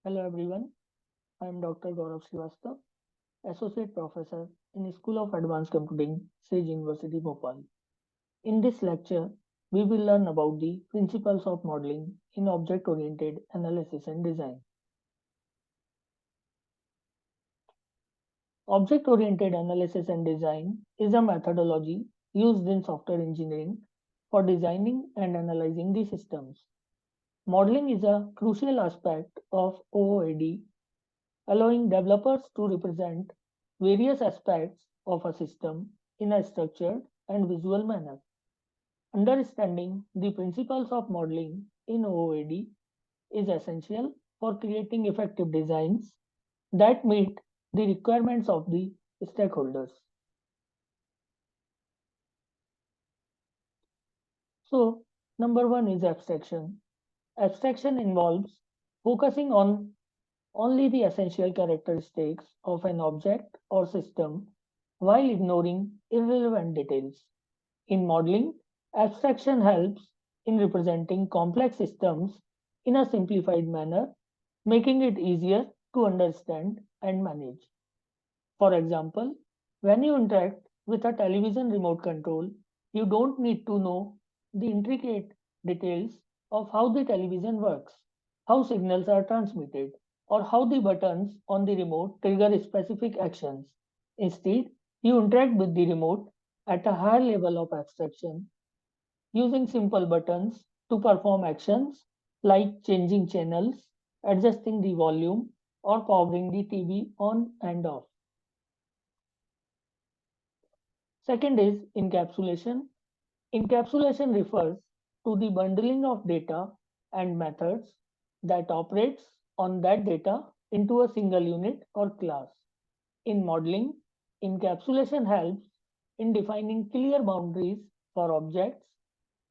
Hello everyone, I am Dr. Gaurav Srivastava, Associate Professor in School of Advanced Computing, Sage University, Bhopal. In this lecture, we will learn about the principles of modeling in object-oriented analysis and design. Object-oriented analysis and design is a methodology used in software engineering for designing and analyzing the systems. Modeling is a crucial aspect of OOAD, allowing developers to represent various aspects of a system in a structured and visual manner. Understanding the principles of modeling in OOAD is essential for creating effective designs that meet the requirements of the stakeholders. So, number one is abstraction. Abstraction involves focusing on only the essential characteristics of an object or system while ignoring irrelevant details. In modeling, abstraction helps in representing complex systems in a simplified manner, making it easier to understand and manage. For example, when you interact with a television remote control, you don't need to know the intricate details of how the television works, how signals are transmitted, or how the buttons on the remote trigger specific actions. Instead, you interact with the remote at a higher level of abstraction using simple buttons to perform actions like changing channels, adjusting the volume, or powering the TV on and off. Second is encapsulation. Encapsulation refers to the bundling of data and methods that operates on that data into a single unit or class. In modeling, encapsulation helps in defining clear boundaries for objects,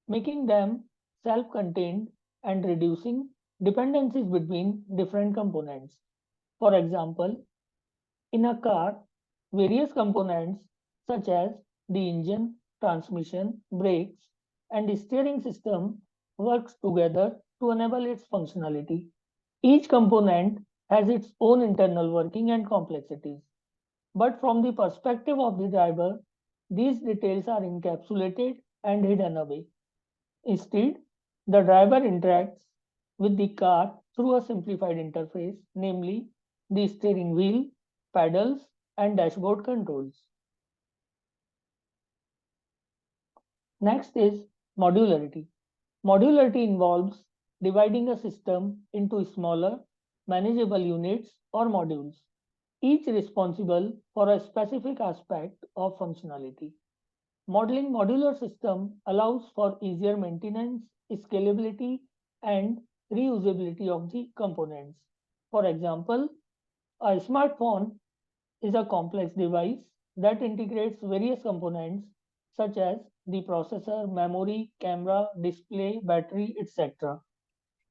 making them self-contained and reducing dependencies between different components. For example, in a car, various components such as the engine, transmission, brakes, and the steering system works together to enable its functionality. Each component has its own internal working and complexities. But from the perspective of the driver, these details are encapsulated and hidden away. Instead, the driver interacts with the car through a simplified interface, namely the steering wheel, pedals, and dashboard controls. Next is modularity. Modularity involves dividing a system into smaller, manageable units or modules, each responsible for a specific aspect of functionality. Modeling modular system allows for easier maintenance, scalability, and reusability of the components. For example, a smartphone is a complex device that integrates various components such as the processor, memory, camera, display, battery, etc.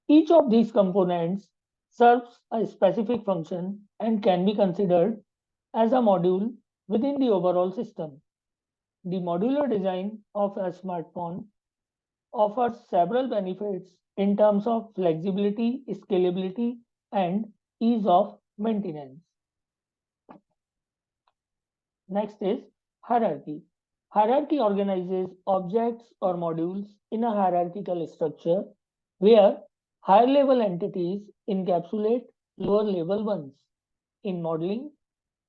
Each of these components serves a specific function and can be considered as a module within the overall system. The modular design of a smartphone offers several benefits in terms of flexibility, scalability, and ease of maintenance. Next is hierarchy. Hierarchy organizes objects or modules in a hierarchical structure where higher level entities encapsulate lower level ones. In modeling,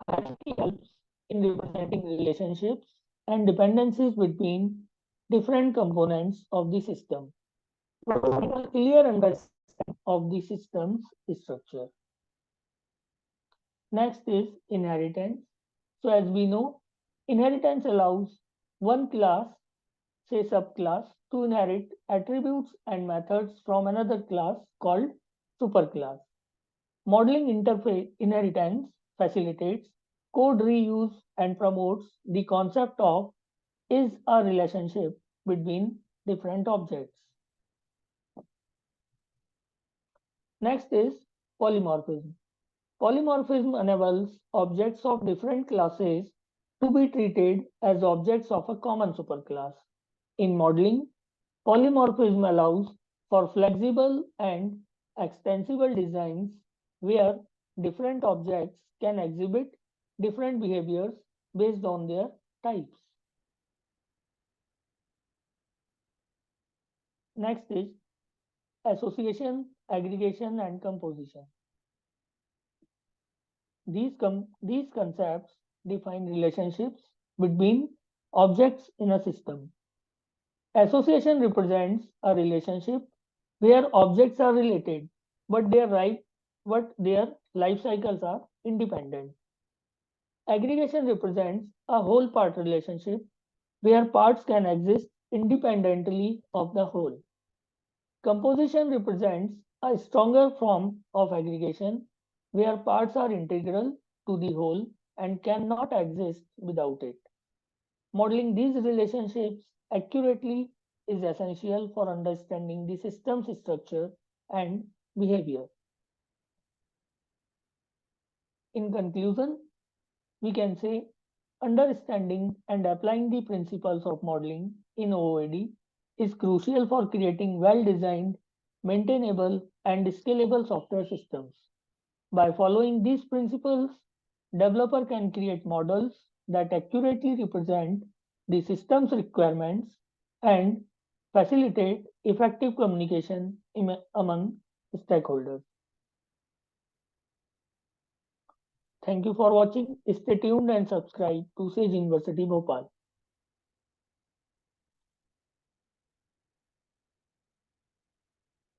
hierarchy helps in representing relationships and dependencies between different components of the system, providing a clear understanding of the system's structure. Next is inheritance. So as we know, inheritance allows one class, say subclass, to inherit attributes and methods from another class called superclass. Modeling interface inheritance facilitates code reuse and promotes the concept of is a relationship between different objects. Next is polymorphism. Polymorphism enables objects of different classes to be treated as objects of a common superclass. In modeling, polymorphism allows for flexible and extensible designs where different objects can exhibit different behaviors based on their types. Next is association, aggregation, and composition. These concepts define relationships between objects in a system. Association represents a relationship where objects are related, but their life cycles are independent. Aggregation represents a whole part relationship where parts can exist independently of the whole. Composition represents a stronger form of aggregation where parts are integral to the whole and cannot exist without it. Modeling these relationships accurately is essential for understanding the system's structure and behavior. In conclusion, we can say understanding and applying the principles of modeling in OOAD is crucial for creating well-designed, maintainable, and scalable software systems. By following these principles, developer can create models that accurately represent the system's requirements and facilitate effective communication among stakeholders. Thank you for watching. Stay tuned and subscribe to Sage University Bhopal.